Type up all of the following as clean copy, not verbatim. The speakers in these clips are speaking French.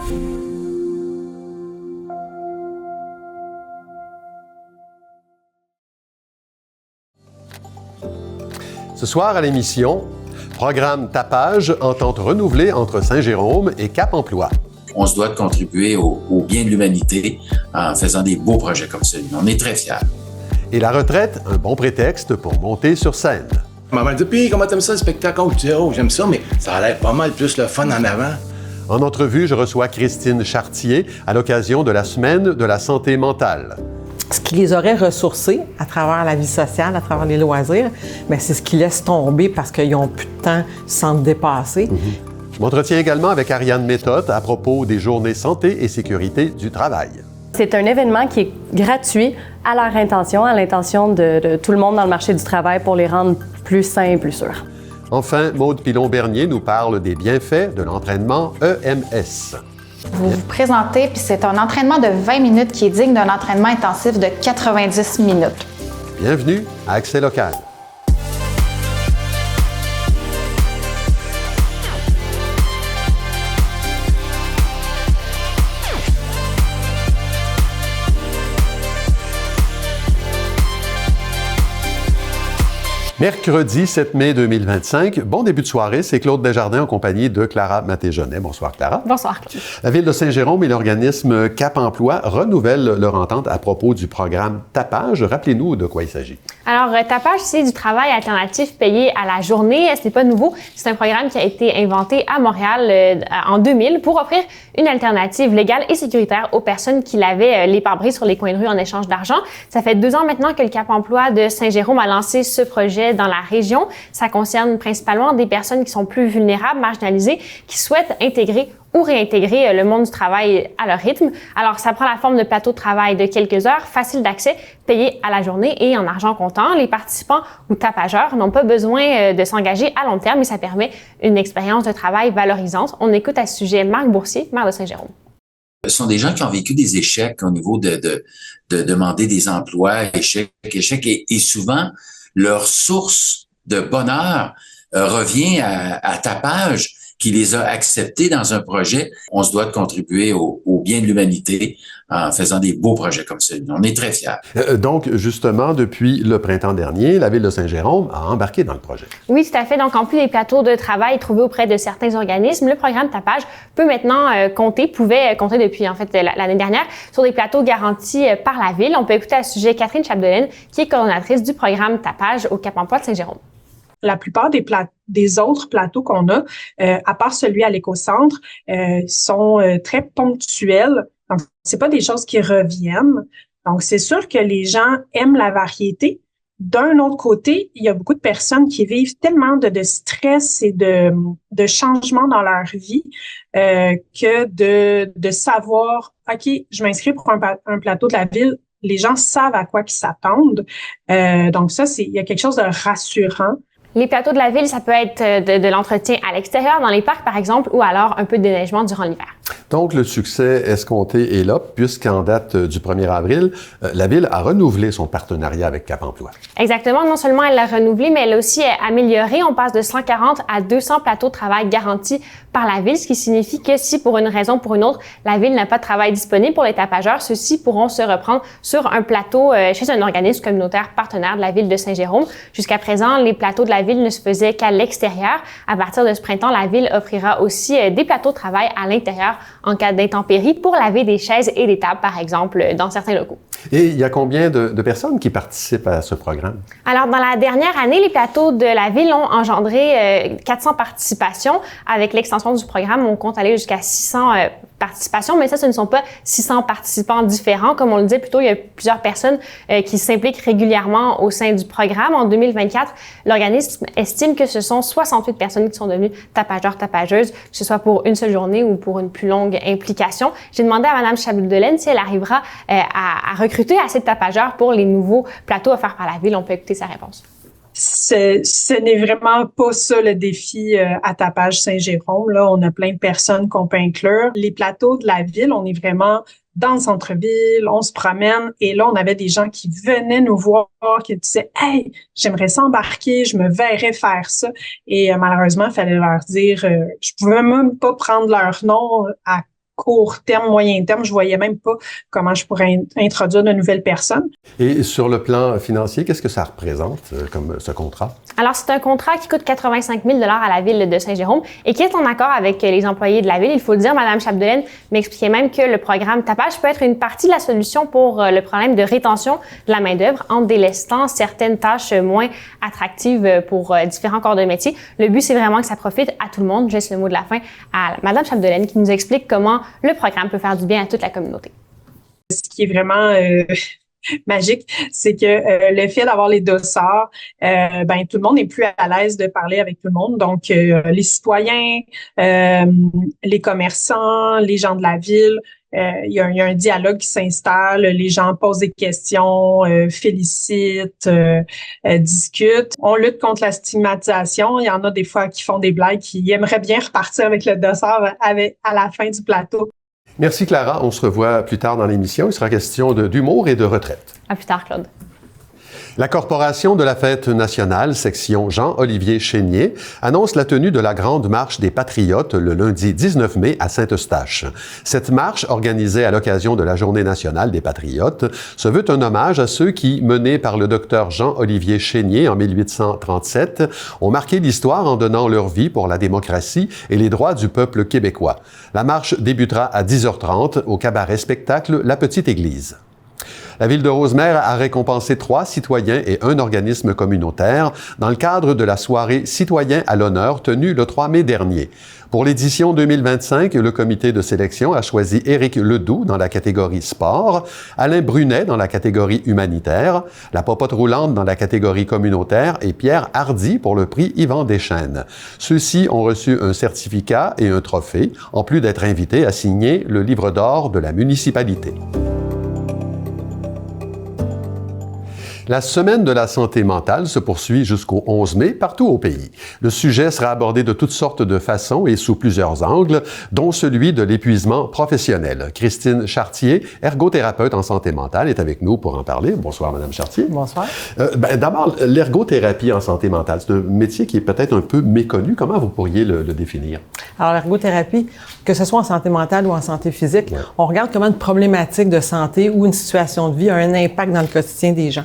Ce soir à l'émission, programme Tapage, entente renouvelée entre Saint-Jérôme et Cap Emploi. On se doit de contribuer au bien de l'humanité en faisant des beaux projets comme celui-là. On est très fiers. Et la retraite, un bon prétexte pour monter sur scène. Maman dit, puis comment t'aimes ça le spectacle? Oh, tu dis, oh, j'aime ça, mais ça a l'air pas mal plus le fun en avant. En entrevue, je reçois Christine Chartier à l'occasion de la Semaine de la santé mentale. Ce qui les aurait ressourcés à travers la vie sociale, à travers les loisirs, bien, c'est ce qui laisse tomber parce qu'ils n'ont plus de temps sans dépasser. Je m'entretiens également avec Ariane Méthode à propos des journées santé et sécurité du travail. C'est un événement qui est gratuit à leur intention, à l'intention de tout le monde dans le marché du travail pour les rendre plus sains et plus sûrs. Enfin, Maude Pilon-Bernier nous parle des bienfaits de l'entraînement EMS. Vous vous présentez, puis c'est un entraînement de 20 minutes qui est digne d'un entraînement intensif de 90 minutes. Bienvenue à Accès Local. Mercredi 7 mai 2025. Bon début de soirée. C'est Claude Desjardins en compagnie de Clara Maté-Genet. Bonsoir, Clara. Bonsoir, Claude. La Ville de Saint-Jérôme et l'organisme Cap Emploi renouvellent leur entente à propos du programme Tapage. Rappelez-nous de quoi il s'agit. Alors, Tapage, c'est du travail alternatif payé à la journée. Ce n'est pas nouveau. C'est un programme qui a été inventé à Montréal en 2000 pour offrir une alternative légale et sécuritaire aux personnes qui lavaient les pare-brises sur les coins de rue en échange d'argent. Ça fait 2 ans maintenant que le Cap Emploi de Saint-Jérôme a lancé ce projet dans la région. Ça concerne principalement des personnes qui sont plus vulnérables, marginalisées, qui souhaitent intégrer ou réintégrer le monde du travail à leur rythme. Alors, ça prend la forme de plateau de travail de quelques heures, facile d'accès, payé à la journée et en argent comptant. Les participants ou tapageurs n'ont pas besoin de s'engager à long terme et ça permet une expérience de travail valorisante. On écoute à ce sujet Marc Boursier, maire de Saint-Jérôme. Ce sont des gens qui ont vécu des échecs au niveau de demander des emplois, échecs, et souvent, leur source de bonheur revient à Tapage, qui les a acceptés dans un projet. On se doit de contribuer au bien de l'humanité en faisant des beaux projets comme celui-là. On est très fiers. Donc, justement, depuis le printemps dernier, la Ville de Saint-Jérôme a embarqué dans le projet. Oui, tout à fait. Donc, en plus des plateaux de travail trouvés auprès de certains organismes, le programme Tapage pouvait compter depuis, en fait, l'année dernière, sur des plateaux garantis par la Ville. On peut écouter à ce sujet Catherine Chapdelaine, qui est coordonnatrice du programme Tapage au Cap Emploi de Saint-Jérôme. La plupart des autres plateaux qu'on a, à part celui à l'éco-centre, sont très ponctuels. Donc, c'est pas des choses qui reviennent. Donc, c'est sûr que les gens aiment la variété. D'un autre côté, il y a beaucoup de personnes qui vivent tellement de stress et de changements dans leur vie que de savoir, OK, je m'inscris pour un plateau de la ville. Les gens savent à quoi ils s'attendent. Donc, ça, il y a quelque chose de rassurant. Les plateaux de la ville, ça peut être de l'entretien à l'extérieur, dans les parcs par exemple, ou alors un peu de déneigement durant l'hiver. Donc, le succès escompté est là, puisqu'en date du 1er avril, la Ville a renouvelé son partenariat avec Cap Emploi. Exactement. Non seulement elle l'a renouvelé, mais elle l'a aussi amélioré. On passe de 140 à 200 plateaux de travail garantis par la Ville, ce qui signifie que si, pour une raison ou pour une autre, la Ville n'a pas de travail disponible pour les tapageurs, ceux-ci pourront se reprendre sur un plateau chez un organisme communautaire partenaire de la Ville de Saint-Jérôme. Jusqu'à présent, les plateaux de la Ville ne se faisaient qu'à l'extérieur. À partir de ce printemps, la Ville offrira aussi des plateaux de travail à l'intérieur en cas d'intempéries pour laver des chaises et des tables, par exemple, dans certains locaux. Et il y a combien de personnes qui participent à ce programme? Alors, dans la dernière année, les plateaux de la Ville ont engendré 400 participations. Avec l'extension du programme, on compte aller jusqu'à 600 participations, mais ça, ce ne sont pas 600 participants différents. Comme on le disait plus tôt, il y a plusieurs personnes qui s'impliquent régulièrement au sein du programme. En 2024, l'organisme estime que ce sont 68 personnes qui sont devenues tapageurs, tapageuses, que ce soit pour une seule journée ou pour une plus longue implication. J'ai demandé à Mme Chapdelaine si elle arrivera à recruter assez de tapageurs pour les nouveaux plateaux offerts par la Ville. On peut écouter sa réponse. Ce n'est vraiment pas ça le défi à Tapage Saint-Jérôme. Là, on a plein de personnes qu'on peut inclure. Les plateaux de la Ville, on est vraiment dans le centre-ville, on se promène et là, on avait des gens qui venaient nous voir, qui disaient « Hey, j'aimerais s'embarquer, je me verrais faire ça. » Et malheureusement, il fallait leur dire, je pouvais même pas prendre leur nom à court terme, moyen terme, je voyais même pas comment je pourrais introduire de nouvelles personnes. Et sur le plan financier, qu'est-ce que ça représente comme ce contrat? Alors, c'est un contrat qui coûte 85 000 à la Ville de Saint-Jérôme et qui est en accord avec les employés de la Ville. Il faut le dire, Mme Chapdelaine m'expliquait même que le programme Tapage peut être une partie de la solution pour le problème de rétention de la main-d'œuvre en délestant certaines tâches moins attractives pour différents corps de métier. Le but, c'est vraiment que ça profite à tout le monde. Je laisse le mot de la fin à Mme Chapdelaine qui nous explique comment le programme peut faire du bien à toute la communauté. Ce qui est vraiment magique, c'est que le fait d'avoir les dossards, tout le monde n'est plus à l'aise de parler avec tout le monde. Donc, les citoyens, les commerçants, les gens de la ville, il y a un dialogue qui s'installe, les gens posent des questions, félicitent, discutent. On lutte contre la stigmatisation. Il y en a des fois qui font des blagues, qui aimeraient bien repartir avec le dossard à la fin du plateau. Merci Clara, on se revoit plus tard dans l'émission. Il sera question d'humour et de retraite. À plus tard, Claude. La Corporation de la Fête nationale, section Jean-Olivier Chénier, annonce la tenue de la Grande Marche des Patriotes le lundi 19 mai à Saint-Eustache. Cette marche, organisée à l'occasion de la Journée nationale des Patriotes, se veut un hommage à ceux qui, menés par le docteur Jean-Olivier Chénier en 1837, ont marqué l'histoire en donnant leur vie pour la démocratie et les droits du peuple québécois. La marche débutera à 10h30 au cabaret-spectacle La Petite Église. La Ville de Rosemère a récompensé 3 citoyens et un organisme communautaire dans le cadre de la soirée Citoyens à l'honneur tenue le 3 mai dernier. Pour l'édition 2025, le comité de sélection a choisi Éric Ledoux dans la catégorie sport, Alain Brunet dans la catégorie humanitaire, la popote roulante dans la catégorie communautaire et Pierre Hardy pour le prix Yvan Deschênes. Ceux-ci ont reçu un certificat et un trophée, en plus d'être invités à signer le livre d'or de la municipalité. La Semaine de la santé mentale se poursuit jusqu'au 11 mai partout au pays. Le sujet sera abordé de toutes sortes de façons et sous plusieurs angles, dont celui de l'épuisement professionnel. Christine Chartier, ergothérapeute en santé mentale, est avec nous pour en parler. Bonsoir, Madame Chartier. Bonsoir. D'abord, l'ergothérapie en santé mentale, c'est un métier qui est peut-être un peu méconnu. Comment vous pourriez le définir? Alors, l'ergothérapie, que ce soit en santé mentale ou en santé physique, on regarde comment une problématique de santé ou une situation de vie a un impact dans le quotidien des gens.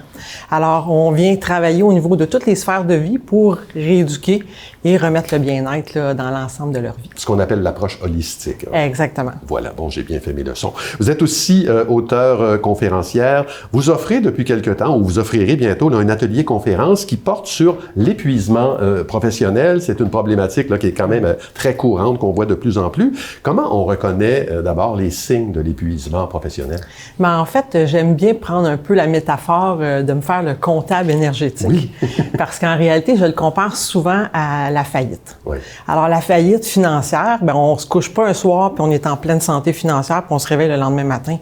Alors, on vient travailler au niveau de toutes les sphères de vie pour rééduquer et remettre le bien-être là, dans l'ensemble de leur vie. Ce qu'on appelle l'approche holistique. Exactement. Voilà, bon, j'ai bien fait mes leçons. Vous êtes aussi auteure conférencière. Vous offrez depuis quelque temps, ou vous offrirez bientôt, là, un atelier conférence qui porte sur l'épuisement professionnel. C'est une problématique là, qui est quand même très courante, qu'on voit de plus en plus. Comment on reconnaît d'abord les signes de l'épuisement professionnel? Ben, en fait, j'aime bien prendre un peu la métaphore de me faire le comptable énergétique. Oui. Parce qu'en réalité, je le compare souvent à la faillite. Oui. Alors, la faillite financière, ben, on se couche pas un soir puis on est en pleine santé financière puis on se réveille le lendemain matin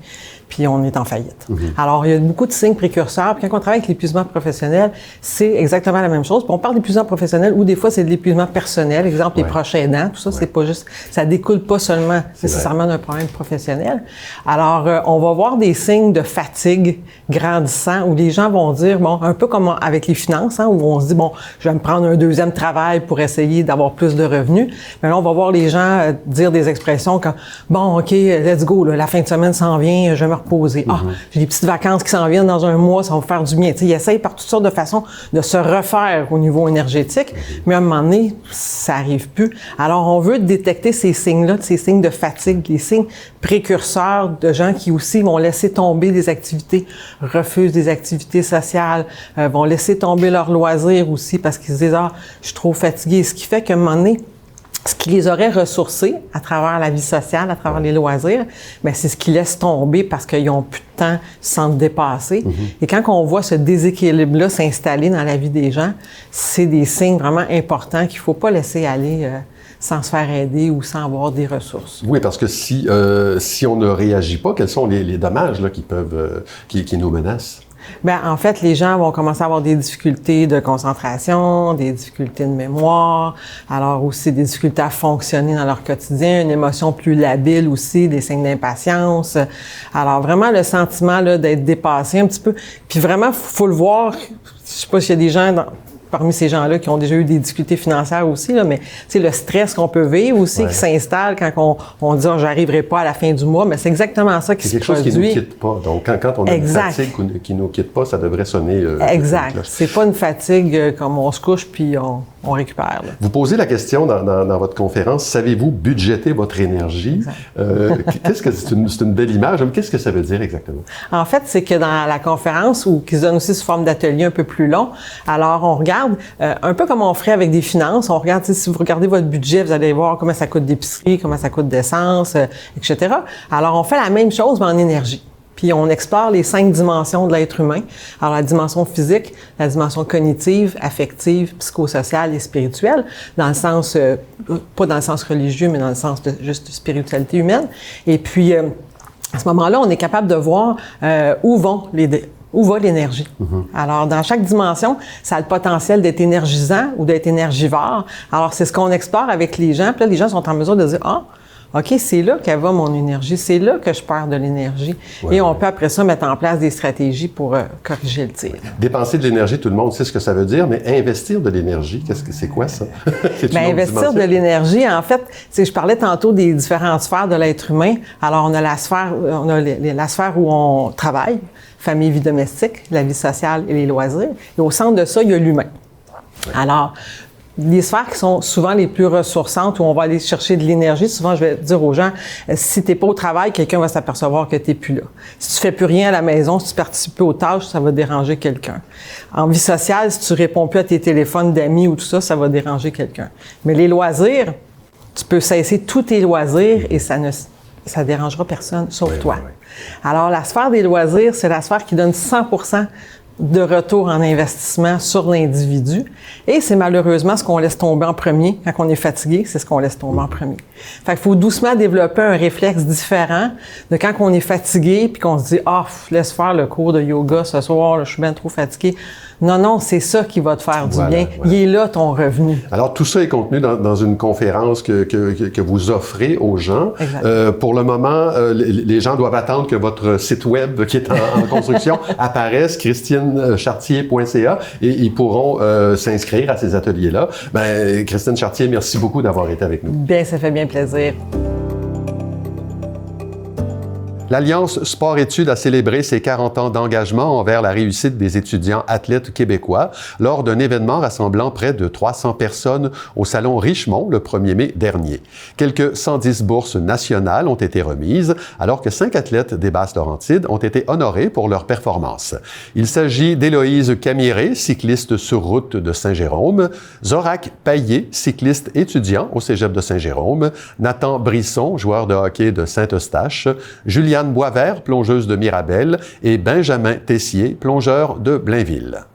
puis on est en faillite. Alors, il y a beaucoup de signes précurseurs. Puis quand on travaille avec l'épuisement professionnel, c'est exactement la même chose. Puis on parle d'épuisement professionnel ou des fois, c'est de l'épuisement personnel. Exemple, les proches aidants, tout ça, c'est pas juste... Ça découle pas seulement nécessairement d'un problème professionnel. Alors, on va voir des signes de fatigue grandissant où les gens vont dire, bon, un peu comme avec les finances, hein, où on se dit, bon, je vais me prendre un deuxième travail pour essayer d'avoir plus de revenus. Mais là, on va voir les gens dire des expressions comme, bon, OK, let's go, là, la fin de semaine s'en vient, je vais me reposer. Ah, j'ai des petites vacances qui s'en viennent dans un mois, ça va me faire du bien. Tu sais, ils essayent par toutes sortes de façons de se refaire au niveau énergétique, mais à un moment donné, ça arrive plus. Alors, on veut détecter ces signes-là, ces signes de fatigue, les signes précurseurs de gens qui aussi vont laisser tomber des activités, refusent des activités sociales, vont laisser tomber leurs loisirs aussi parce qu'ils se disent « Ah, je suis trop fatigué ». Ce qui fait qu'à un moment donné, ce qui les aurait ressourcés à travers la vie sociale, à travers les loisirs, bien, c'est ce qu'ils laissent tomber parce qu'ils n'ont plus de temps sans se dépasser. Et quand on voit ce déséquilibre-là s'installer dans la vie des gens, c'est des signes vraiment importants qu'il ne faut pas laisser aller sans se faire aider ou sans avoir des ressources. Oui, parce que si on ne réagit pas, quels sont les dommages là, qui nous menacent? Bien, en fait, les gens vont commencer à avoir des difficultés de concentration, des difficultés de mémoire, alors aussi des difficultés à fonctionner dans leur quotidien, une émotion plus labile aussi, des signes d'impatience. Alors vraiment le sentiment là d'être dépassé un petit peu. Puis vraiment, faut le voir. Je sais pas s'il y a des gens parmi ces gens-là qui ont déjà eu des difficultés financières aussi, là, mais c'est le stress qu'on peut vivre aussi qui s'installe quand on dit j'arriverai pas à la fin du mois, mais c'est exactement ça qui se produit. C'est quelque chose qui nous quitte pas. Donc quand on a une fatigue qui nous quitte pas, ça devrait sonner. Exact. C'est pas une fatigue comme on se couche puis on récupère. Là. Vous posez la question dans votre conférence, savez-vous budgéter votre énergie? Qu'est-ce que c'est une belle image, mais qu'est-ce que ça veut dire exactement? En fait, c'est que dans la conférence, ou qui se donne aussi sous forme d'atelier un peu plus long, alors on regarde un peu comme on ferait avec des finances, on regarde, si vous regardez votre budget, vous allez voir comment ça coûte d'épicerie, comment ça coûte d'essence, etc. Alors on fait la même chose, mais en énergie. Puis on explore les 5 dimensions de l'être humain. Alors la dimension physique, la dimension cognitive, affective, psychosociale et spirituelle, dans le sens, pas dans le sens religieux, mais dans le sens de juste spiritualité humaine. Et puis à ce moment-là, on est capable de voir où va l'énergie. Alors, dans chaque dimension, ça a le potentiel d'être énergisant ou d'être énergivore. Alors, c'est ce qu'on explore avec les gens. Puis là, les gens sont en mesure de dire, OK, c'est là qu'elle va mon énergie, c'est là que je perds de l'énergie. Ouais. Et on peut après ça mettre en place des stratégies pour corriger le tir. Dépenser de l'énergie, tout le monde sait ce que ça veut dire, mais investir de l'énergie, c'est quoi ça? Investir de l'énergie, en fait, je parlais tantôt des différentes sphères de l'être humain. Alors, on a la sphère où on travaille, famille, vie domestique, la vie sociale et les loisirs. Et au centre de ça, il y a l'humain. Ouais. Alors, les sphères qui sont souvent les plus ressourçantes, où on va aller chercher de l'énergie, souvent je vais dire aux gens, si t'es pas au travail, quelqu'un va s'apercevoir que t'es plus là. Si tu fais plus rien à la maison, si tu participes plus aux tâches, ça va déranger quelqu'un. En vie sociale, si tu réponds plus à tes téléphones d'amis ou tout ça, ça va déranger quelqu'un. Mais les loisirs, tu peux cesser tous tes loisirs et ça dérangera personne, sauf toi. Oui. Alors, la sphère des loisirs, c'est la sphère qui donne 100% de retour en investissement sur l'individu. Et c'est malheureusement ce qu'on laisse tomber en premier. Quand on est fatigué, c'est ce qu'on laisse tomber en premier. Fait qu'il faut doucement développer un réflexe différent de quand on est fatigué puis qu'on se dit « laisse faire le cours de yoga ce soir, là, je suis bien trop fatigué ». Non, c'est ça qui va te faire du bien. Voilà. Il est là ton revenu. Alors, tout ça est contenu dans une conférence que vous offrez aux gens. Pour le moment, les gens doivent attendre que votre site web, qui est en construction, apparaisse, christinechartier.ca, et ils pourront s'inscrire à ces ateliers-là. Christine Chartier, merci beaucoup d'avoir été avec nous. Bien, ça fait bien plaisir. L'Alliance Sport-Études a célébré ses 40 ans d'engagement envers la réussite des étudiants athlètes québécois lors d'un événement rassemblant près de 300 personnes au Salon Richemont le 1er mai dernier. Quelques 110 bourses nationales ont été remises, alors que 5 athlètes des Basses-Laurentides ont été honorés pour leur performance. Il s'agit d'Héloïse Camiré, cycliste sur route de Saint-Jérôme, Zorac Paillé, cycliste étudiant au Cégep de Saint-Jérôme, Nathan Brisson, joueur de hockey de Saint-Eustache, Juliane Boisvert, plongeuse de Mirabel, et Benjamin Tessier, plongeur de Blainville.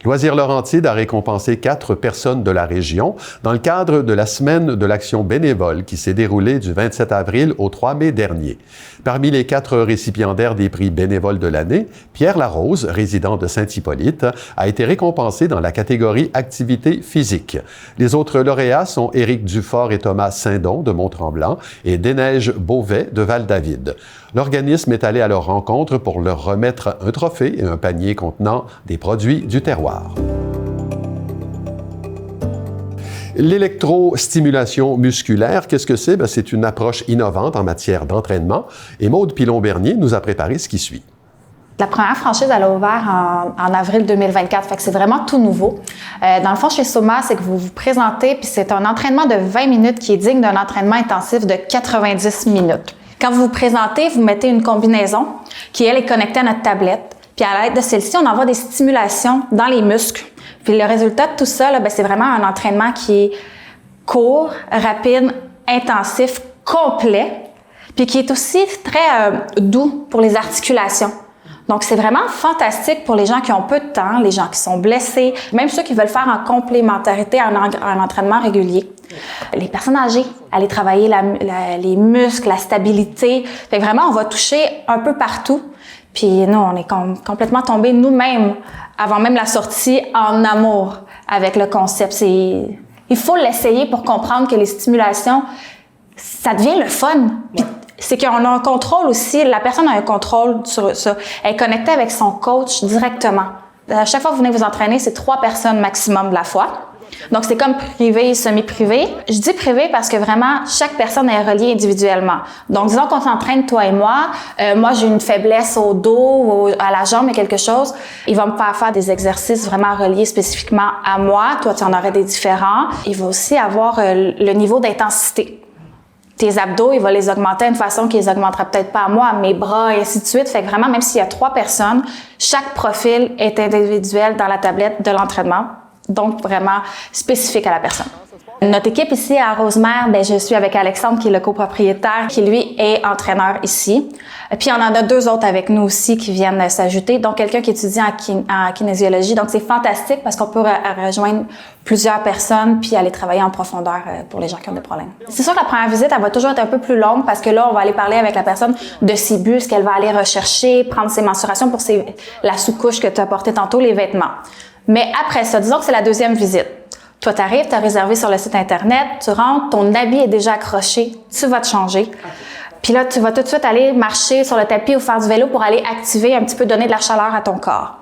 Loisirs Laurentides a récompensé 4 personnes de la région dans le cadre de la Semaine de l'action bénévole qui s'est déroulée du 27 avril au 3 mai dernier. Parmi les 4 récipiendaires des prix bénévoles de l'année, Pierre Larose, résident de Saint-Hippolyte, a été récompensé dans la catégorie activité physique. Les autres lauréats sont Éric Dufort et Thomas Saindon de Mont-Tremblant et Déneige Beauvais de Val-David. L'organisme est allé à leur rencontre pour leur remettre un trophée et un panier contenant des produits du terroir. L'électrostimulation musculaire, qu'est-ce que c'est? C'est une approche innovante en matière d'entraînement. Et Maude Pilon-Bernier nous a préparé ce qui suit. La première franchise, elle a ouvert en avril 2024, fait que c'est vraiment tout nouveau. Dans le fond, chez Soma, c'est que vous vous présentez, puis c'est un entraînement de 20 minutes qui est digne d'un entraînement intensif de 90 minutes. Quand vous vous présentez, vous mettez une combinaison qui, elle, est connectée à notre tablette. Puis à l'aide de celle-ci, on envoie des stimulations dans les muscles. Puis le résultat de tout ça, là, c'est vraiment un entraînement qui est court, rapide, intensif, complet, puis qui est aussi très doux pour les articulations. Donc, c'est vraiment fantastique pour les gens qui ont peu de temps, les gens qui sont blessés, même ceux qui veulent faire en complémentarité un entraînement régulier. Les personnes âgées, aller travailler les muscles, la stabilité. Fait que vraiment, on va toucher un peu partout. Puis nous, on est complètement tombés nous-mêmes, avant même la sortie, en amour avec le concept. Il faut l'essayer pour comprendre que les stimulations, ça devient le fun. Puis, c'est qu'on a un contrôle aussi, la personne a un contrôle sur ça. Elle est connectée avec son coach directement. À chaque fois que vous venez vous entraîner, c'est 3 personnes maximum de la fois. Donc, c'est comme privé, semi-privé. Je dis privé parce que vraiment, chaque personne est reliée individuellement. Donc, disons qu'on s'entraîne, toi et moi. Moi, j'ai une faiblesse au dos ou à la jambe et quelque chose. Il va me faire des exercices vraiment reliés spécifiquement à moi. Toi, tu en aurais des différents. Il va aussi avoir le niveau d'intensité. Tes abdos, il va les augmenter d'une façon qu'il les augmentera peut-être pas à moi, à mes bras et ainsi de suite. Fait que vraiment, même s'il y a 3 personnes, chaque profil est individuel dans la tablette de l'entraînement. Donc, vraiment spécifique à la personne. Notre équipe ici à Rosemère, je suis avec Alexandre qui est le copropriétaire, qui lui est entraîneur ici. Puis, on en a 2 autres avec nous aussi qui viennent s'ajouter. Donc, quelqu'un qui étudie en kinésiologie. Donc, c'est fantastique parce qu'on peut rejoindre plusieurs personnes puis aller travailler en profondeur pour les gens qui ont des problèmes. C'est sûr que la première visite, elle va toujours être un peu plus longue parce que là, on va aller parler avec la personne de ses buts, ce qu'elle va aller rechercher, prendre ses mensurations pour la sous-couche que tu as portée tantôt, les vêtements. Mais après ça, disons que c'est la 2e visite. Toi, tu arrives, tu as réservé sur le site Internet, tu rentres, ton habit est déjà accroché, tu vas te changer. Puis là, tu vas tout de suite aller marcher sur le tapis ou faire du vélo pour aller activer un petit peu, donner de la chaleur à ton corps.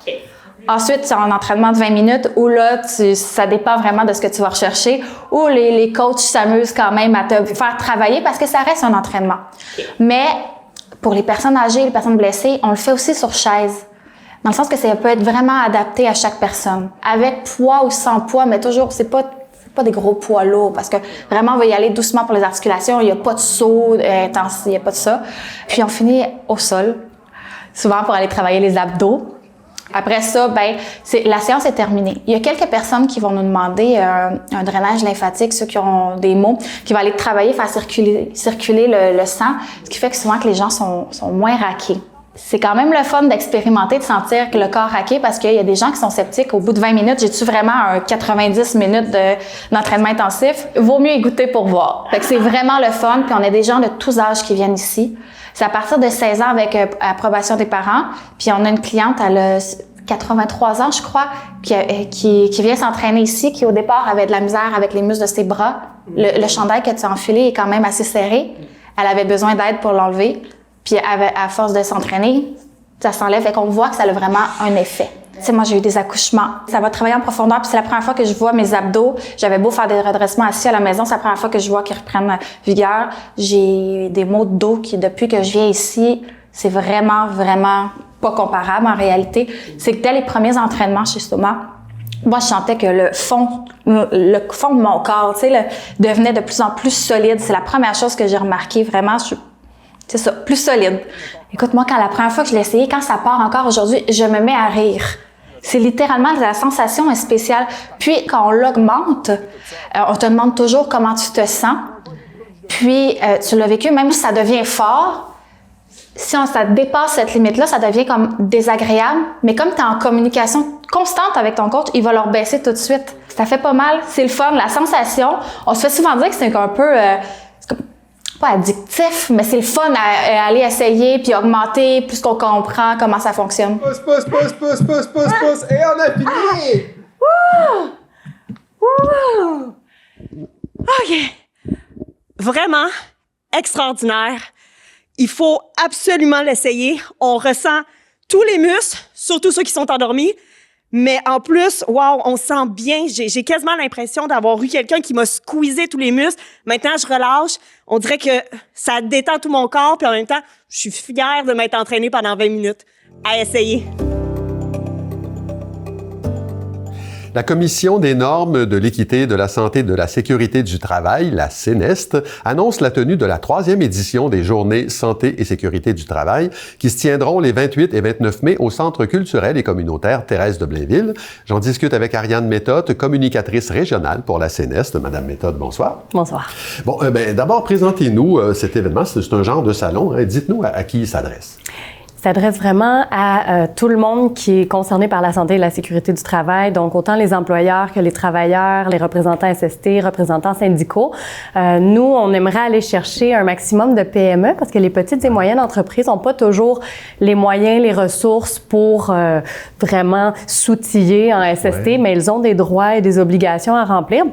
Ensuite, tu as un entraînement de 20 minutes où là, ça dépend vraiment de ce que tu vas rechercher, où les coachs s'amusent quand même à te faire travailler parce que ça reste un entraînement. Mais pour les personnes âgées, les personnes blessées, on le fait aussi sur chaise. Dans le sens que ça peut être vraiment adapté à chaque personne. Avec poids ou sans poids, mais toujours, c'est pas des gros poids lourds parce que vraiment, on va y aller doucement pour les articulations. Il n'y a pas de saut intense, il n'y a pas de ça. Puis, on finit au sol, souvent pour aller travailler les abdos. Après ça, la séance est terminée. Il y a quelques personnes qui vont nous demander un drainage lymphatique, ceux qui ont des maux, qui vont aller travailler, faire circuler le sang, ce qui fait que souvent que les gens sont moins raqués. C'est quand même le fun d'expérimenter, de sentir que le corps raqué parce qu'il y a des gens qui sont sceptiques. Au bout de 20 minutes, j'ai-tu vraiment un 90 minutes d'entraînement intensif? Vaut mieux y goûter pour voir. Fait que c'est vraiment le fun. Puis on a des gens de tous âges qui viennent ici. C'est à partir de 16 ans avec approbation des parents. Puis on a une cliente, elle a 83 ans, je crois, qui vient s'entraîner ici, qui au départ avait de la misère avec les muscles de ses bras. Le chandail que tu as enfilé est quand même assez serré. Elle avait besoin d'aide pour l'enlever. Puis à force de s'entraîner, ça s'enlève et qu'on voit que ça a vraiment un effet. Tu sais, moi, j'ai eu des accouchements. Ça va travailler en profondeur. Puis c'est la première fois que je vois mes abdos. J'avais beau faire des redressements assis à la maison, c'est la première fois que je vois qu'ils reprennent vigueur. J'ai des maux de dos qui, depuis que je viens ici, c'est vraiment, vraiment pas comparable en réalité. C'est que dès les premiers entraînements chez Soma, moi, je sentais que le fond de mon corps, tu sais, devenait de plus en plus solide. C'est la première chose que j'ai remarqué. Vraiment, c'est ça, plus solide. Écoute, moi, la première fois que je l'ai essayé, quand ça part encore aujourd'hui, je me mets à rire. C'est littéralement, la sensation est spéciale. Puis, quand on l'augmente, on te demande toujours comment tu te sens. Puis, tu l'as vécu, même si ça devient fort, si ça dépasse cette limite-là, ça devient comme désagréable. Mais comme tu es en communication constante avec ton coach, il va leur baisser tout de suite. Ça fait pas mal, c'est le fun, la sensation. On se fait souvent dire que c'est un peu... pas addictif, mais c'est le fun à aller essayer puis augmenter plus qu'on comprend comment ça fonctionne. Pousse, et on a fini! OK. Vraiment extraordinaire. Il faut absolument l'essayer. On ressent tous les muscles, surtout ceux qui sont endormis. Mais en plus, wow, on se sent bien. J'ai quasiment l'impression d'avoir eu quelqu'un qui m'a squeezé tous les muscles. Maintenant, je relâche. On dirait que ça détend tout mon corps. Puis en même temps, je suis fière de m'être entraînée pendant 20 minutes. À essayer. La Commission des normes de l'équité, de la santé et de la sécurité du travail, la CNEST, annonce la tenue de la 3e édition des Journées santé et sécurité du travail qui se tiendront les 28 et 29 mai au Centre culturel et communautaire Thérèse de Blainville. J'en discute avec Ariane Méthode, communicatrice régionale pour la CNEST. Madame Méthode, bonsoir. Bonsoir. Bon, d'abord, présentez-nous cet événement. C'est un genre de salon. Dites-nous à qui il s'adresse. S'adresse vraiment à tout le monde qui est concerné par la santé et la sécurité du travail, donc autant les employeurs que les travailleurs, les représentants SST, représentants syndicaux. Nous, on aimerait aller chercher un maximum de PME parce que les petites et moyennes entreprises n'ont pas toujours les moyens, les ressources pour vraiment s'outiller en SST, mais elles ont des droits et des obligations à remplir.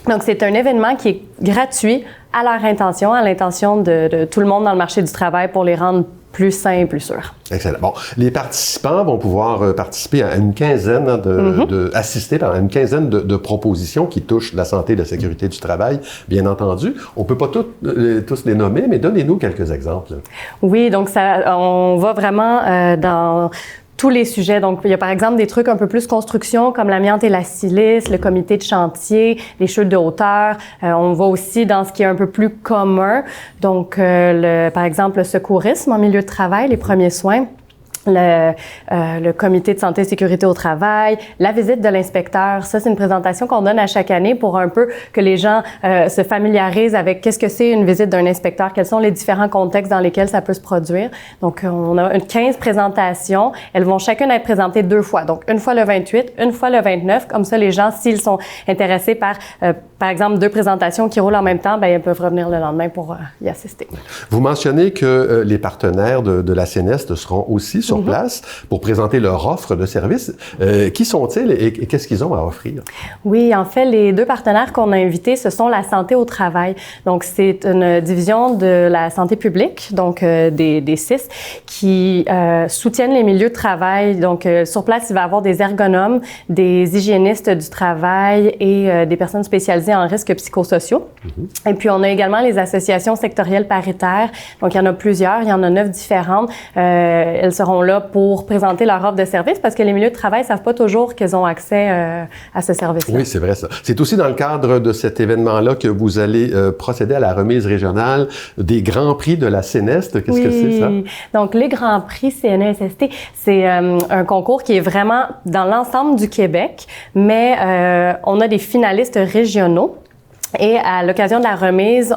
Donc, c'est un événement qui est gratuit à leur intention, à l'intention de tout le monde dans le marché du travail pour les rendre plus sain et plus sûr. Excellent. Bon, les participants vont pouvoir participer à une quinzaine assister à une quinzaine de propositions qui touchent la santé et la sécurité du travail, bien entendu. On peut pas tous les nommer, mais donnez-nous quelques exemples. Oui, donc on va vraiment dans tous les sujets. Donc, il y a par exemple des trucs un peu plus construction comme l'amiante et la silice, le comité de chantier, les chutes de hauteur. On va aussi dans ce qui est un peu plus commun. Donc, par exemple, le secourisme en milieu de travail, les premiers soins. Le comité de santé et sécurité au travail, la visite de l'inspecteur. Ça, c'est une présentation qu'on donne à chaque année pour un peu que les gens se familiarisent avec qu'est-ce que c'est une visite d'un inspecteur, quels sont les différents contextes dans lesquels ça peut se produire. Donc, on a 15 présentations. Elles vont chacune être présentées 2 fois. Donc, une fois le 28, une fois le 29. Comme ça, les gens, s'ils sont intéressés par exemple, 2 présentations qui roulent en même temps, bien, ils peuvent revenir le lendemain pour y assister. Vous mentionnez que les partenaires de la CNEST seront aussi sur place pour présenter leur offre de services. Qui sont-ils et qu'est-ce qu'ils ont à offrir? Oui, en fait, les 2 partenaires qu'on a invités, ce sont la santé au travail. Donc, c'est une division de la santé publique, donc des CIS, qui soutiennent les milieux de travail. Donc, sur place, il va y avoir des ergonomes, des hygiénistes du travail et des personnes spécialisées en risques psychosociaux. Et puis, on a également les associations sectorielles paritaires. Donc, il y en a plusieurs, il y en a 9 différentes. Elles seront là pour présenter leur offre de service parce que les milieux de travail ne savent pas toujours qu'ils ont accès à ce service-là. Oui, c'est vrai ça. C'est aussi dans le cadre de cet événement-là que vous allez procéder à la remise régionale des Grands Prix de la CNEST. Qu'est-ce que c'est ça? Donc, les Grands Prix CNESST, c'est un concours qui est vraiment dans l'ensemble du Québec, mais on a des finalistes régionaux. Et à l'occasion de la remise,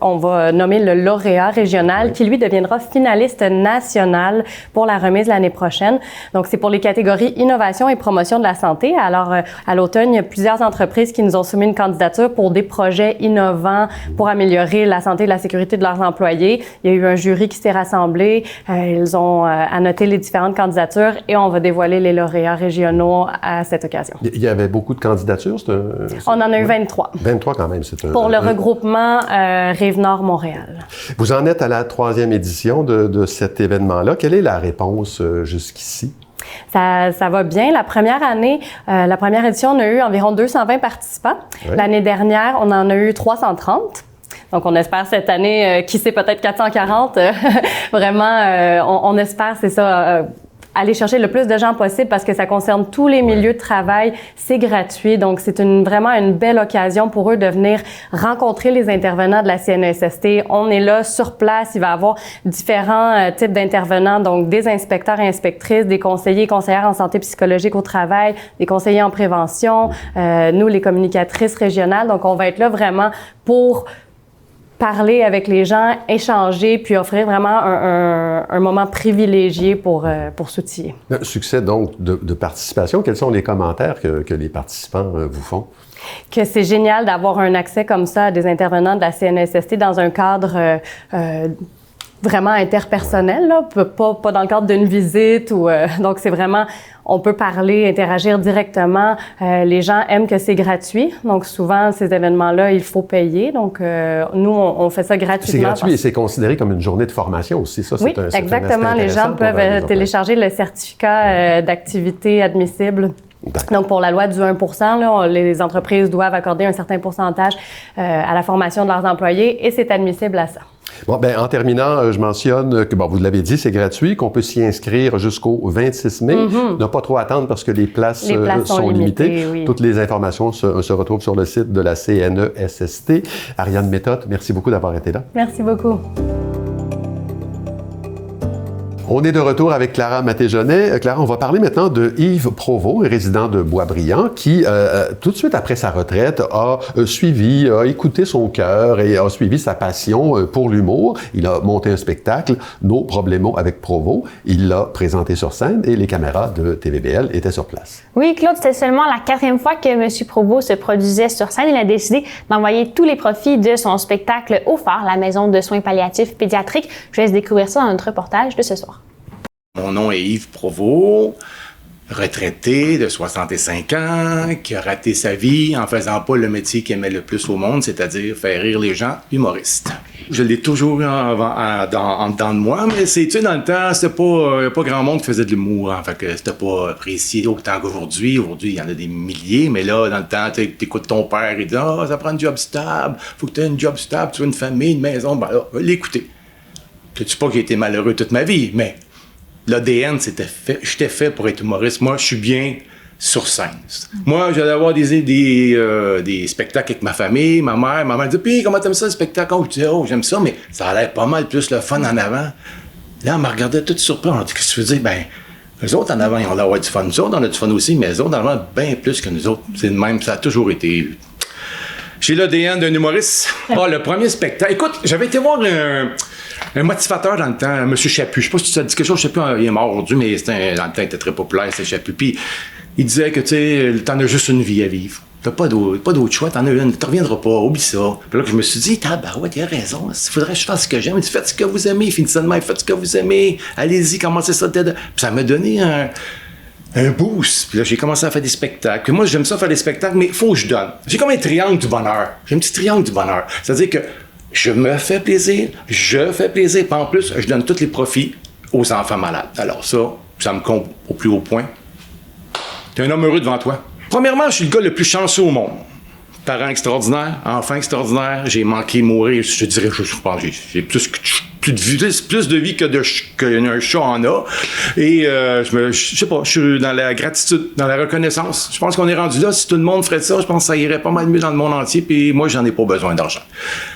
on va nommer le lauréat régional qui, lui, deviendra finaliste national pour la remise l'année prochaine. Donc, c'est pour les catégories innovation et promotion de la santé. Alors, à l'automne, il y a plusieurs entreprises qui nous ont soumis une candidature pour des projets innovants pour améliorer la santé et la sécurité de leurs employés. Il y a eu un jury qui s'est rassemblé. Ils ont annoté les différentes candidatures et on va dévoiler les lauréats régionaux à cette occasion. Il y avait beaucoup de candidatures? On en a eu 23. 23 quand même, c'est pour le regroupement Rive-Nord-Montréal. Vous en êtes à la 3e édition de cet événement-là. Quelle est la réponse jusqu'ici? Ça va bien. La première année, la première édition, on a eu environ 220 participants. Oui. L'année dernière, on en a eu 330. Donc, on espère cette année, qui sait, peut-être 440. Vraiment, on espère, c'est ça, aller chercher le plus de gens possible parce que ça concerne tous les milieux de travail. C'est gratuit. Donc, c'est vraiment une belle occasion pour eux de venir rencontrer les intervenants de la CNESST. On est là sur place. Il va y avoir différents types d'intervenants, donc des inspecteurs et inspectrices, des conseillers et conseillères en santé psychologique au travail, des conseillers en prévention, nous, les communicatrices régionales. Donc, on va être là vraiment pour parler avec les gens, échanger, puis offrir vraiment un moment privilégié pour s'outiller. Succès donc de participation. Quels sont les commentaires que les participants vous font? Que c'est génial d'avoir un accès comme ça à des intervenants de la CNESST dans un cadre vraiment interpersonnel, là, pas dans le cadre d'une visite. Donc, c'est vraiment, on peut parler, interagir directement. Les gens aiment que c'est gratuit. Donc, souvent, ces événements-là, il faut payer. Donc, nous, on fait ça gratuitement. C'est gratuit et c'est considéré comme une journée de formation aussi. Ça, oui, exactement. Les gens peuvent télécharger le certificat d'activité admissible. Donc, pour la loi du 1 là, les entreprises doivent accorder un certain pourcentage à la formation de leurs employés et c'est admissible à ça. Bon, ben en terminant, je mentionne que, bon, vous l'avez dit, c'est gratuit, qu'on peut s'y inscrire jusqu'au 26 mai. Ne pas trop attendre parce que les places sont limitées. Oui. Toutes les informations se retrouvent sur le site de la CNESST. Ariane Méthode, merci beaucoup d'avoir été là. Merci beaucoup. On est de retour avec Clara Matéjonet. Clara, on va parler maintenant de Yves Provost, résident de Boisbriand, qui, tout de suite après sa retraite, a écouté son cœur et a suivi sa passion pour l'humour. Il a monté un spectacle, Nos Problèmes avec Provost. Il l'a présenté sur scène et les caméras de TVBL étaient sur place. Oui, Claude, c'était seulement la 4e fois que M. Provost se produisait sur scène. Il a décidé d'envoyer tous les profits de son spectacle au phare, la maison de soins palliatifs pédiatriques. Je laisse découvrir ça dans notre reportage de ce soir. Mon nom est Yves Provost. retraité de 65 ans, qui a raté sa vie en faisant pas le métier qu'il aimait le plus au monde, c'est-à-dire faire rire les gens, humoriste. Je l'ai toujours eu en dedans de moi, mais tu sais, dans le temps, c'était pas grand monde qui faisait de l'humour, hein, fait que c'était pas apprécié autant qu'aujourd'hui. Aujourd'hui, il y en a des milliers, mais là, dans le temps, t'écoutes ton père, il dit « Ah, ça prend un job stable, faut que tu aies un job stable, tu veux une famille, une maison. » Ben là, l'écouter. Je te dis pas que j'ai été malheureux toute ma vie, mais l'ADN, j'étais fait pour être humoriste. Moi, je suis bien sur scène. Moi, j'allais avoir des spectacles avec ma famille, ma mère dit « Puis, comment t'aimes ça, le spectacle? » Je dis « Oh, j'aime ça, mais ça a l'air pas mal plus le fun en avant. » Là, on me regardait tout surpris. On a dit « Qu'est-ce que tu veux dire? » Ben, eux autres en avant, ils ont l'air du fun. Nous autres, on a du fun aussi, mais eux autres en avant, bien plus que nous autres. C'est le même, ça a toujours été. J'ai l'ADN d'un humoriste. Ah, le premier spectacle. Écoute, j'avais été voir un motivateur dans le temps, M. Chaput. Je sais pas si tu as dit quelque chose, je sais pas, il est mort aujourd'hui, mais dans le temps, il était très populaire, c'est Chaput. Puis, il disait que, tu sais, t'en as juste une vie à vivre. T'as pas d'autre choix, t'en as une, t'en reviendras pas, oublie ça. Puis là, je me suis dit, tabarouette, il a raison, il faudrait que je fasse ce que j'aime. Il dit, faites ce que vous aimez, finissez de même, faites ce que vous aimez, allez-y, commencez ça. Puis ça m'a donné un boost. Puis là, j'ai commencé à faire des spectacles. Puis moi, j'aime ça faire des spectacles, mais il faut que je donne. J'ai comme un triangle du bonheur. J'ai un petit triangle du bonheur. C'est-à-dire que je me fais plaisir, puis en plus, je donne tous les profits aux enfants malades. Alors ça me compte au plus haut point. T'es un homme heureux devant toi. Premièrement, je suis le gars le plus chanceux au monde. Parents extraordinaires, enfants extraordinaires, j'ai manqué mourir. Je dirais, je pense, j'ai plus de vie qu'un chat en a. Et je sais pas, je suis dans la gratitude, dans la reconnaissance. Je pense qu'on est rendu là. Si tout le monde ferait ça, je pense que ça irait pas mal mieux dans le monde entier. Puis moi, j'en ai pas besoin d'argent.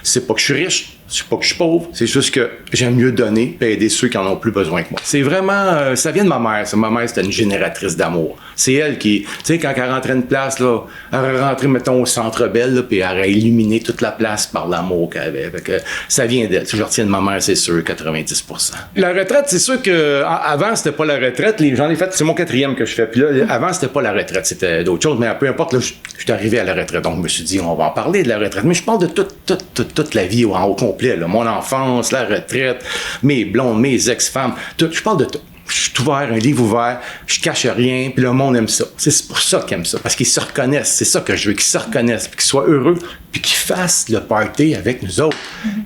C'est pas que je suis riche, c'est pas que je suis pauvre, c'est juste que j'aime mieux donner et aider ceux qui en ont plus besoin que moi. C'est vraiment, ça vient de ma mère. Ma mère, c'était une génératrice d'amour. C'est elle qui, tu sais, quand elle rentrait une place, là, elle aurait rentré, mettons, au Centre Bell, là, puis elle aurait illuminé toute la place par l'amour qu'elle avait. Fait que ça vient d'elle. Si je retiens de ma mère, c'est sûr, 90%. La retraite, c'est sûr que avant, c'était pas la retraite. J'en ai fait, c'est mon 4e que je fais. Puis là, avant, c'était pas la retraite, c'était d'autres choses. Mais peu importe, là, je suis arrivé à la retraite. Donc, je me suis dit, on va en parler de la retraite. Mais je parle de toute la vie au complet, là. Mon enfance, la retraite, mes blondes, mes ex-femmes, tout. Je parle de tout. Je suis ouvert, un livre ouvert, je cache rien, puis le monde aime ça. C'est pour ça qu'ils aiment ça, parce qu'ils se reconnaissent. C'est ça que je veux, qu'ils se reconnaissent, puis qu'ils soient heureux, puis qu'ils fassent le party avec nous autres,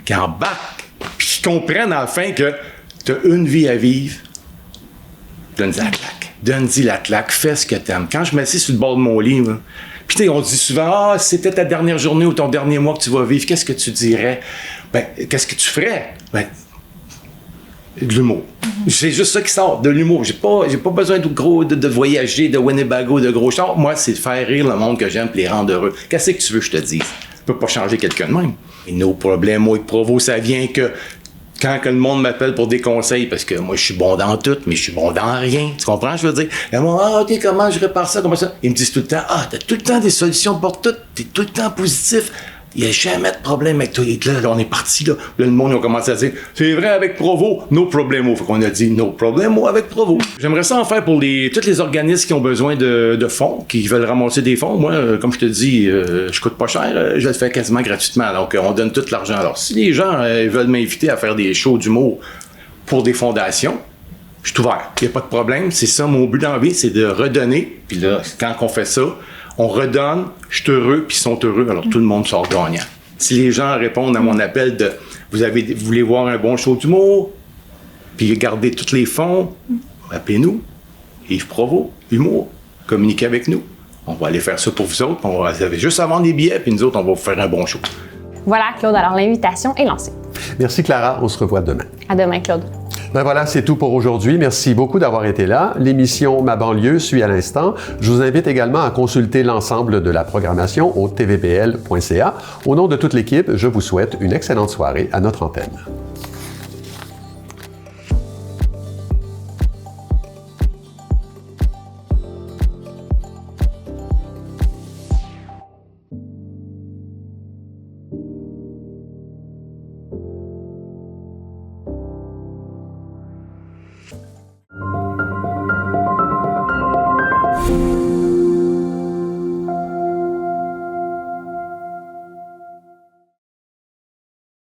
qu'ils embarquent, puis qu'ils comprennent enfin que tu as une vie à vivre. Donne-y la claque. Donne-y la claque, fais ce que t'aimes. Quand je m'assieds sur le bord de mon lit, puis tu sais, on dit souvent, si c'était ta dernière journée ou ton dernier mois que tu vas vivre, qu'est-ce que tu dirais? Ben, qu'est-ce que tu ferais? Ben, de l'humour. C'est juste ça qui sort, de l'humour. J'ai pas besoin de voyager, de Winnebago, de gros chars. Moi, c'est de faire rire le monde que j'aime et les rendre heureux. Qu'est-ce que tu veux que je te dise? Tu peux pas changer quelqu'un de même. Et nos problèmes, moi, avec Provo, ça vient que quand que le monde m'appelle pour des conseils, parce que moi, je suis bon dans tout, mais je suis bon dans rien. Tu comprends, je veux dire? Et moi, OK, comment je répare ça, comment ça? Ils me disent tout le temps, t'as tout le temps des solutions pour tout, t'es tout le temps positif. Il n'y a jamais de problème avec toi. Et là, on est parti, là. Là, le monde a commencé à dire, c'est vrai avec Provo, no problemo. Fait qu'on a dit, no problemo avec Provo. J'aimerais ça en faire pour tous les organismes qui ont besoin de fonds, qui veulent ramasser des fonds. Moi, comme je te dis, je coûte pas cher, je le fais quasiment gratuitement. Donc, on donne tout l'argent. Alors, si les gens veulent m'inviter à faire des shows d'humour pour des fondations, je suis ouvert. Il n'y a pas de problème. C'est ça, mon but dans la vie, c'est de redonner. Puis là, quand on fait ça, on redonne, je suis heureux, puis ils sont heureux, alors tout le monde sort gagnant. Si les gens répondent à mon appel de vous voulez voir un bon show d'humour, puis garder tous les fonds, appelez-nous, Yves Provo, humour, communiquez avec nous. On va aller faire ça pour vous autres, vous avez juste à vendre des billets, puis nous autres, on va vous faire un bon show. Voilà, Claude, alors l'invitation est lancée. Merci Clara, on se revoit demain. À demain, Claude. Ben voilà, c'est tout pour aujourd'hui. Merci beaucoup d'avoir été là. L'émission Ma banlieue suit à l'instant. Je vous invite également à consulter l'ensemble de la programmation au tvpl.ca. Au nom de toute l'équipe, je vous souhaite une excellente soirée à notre antenne.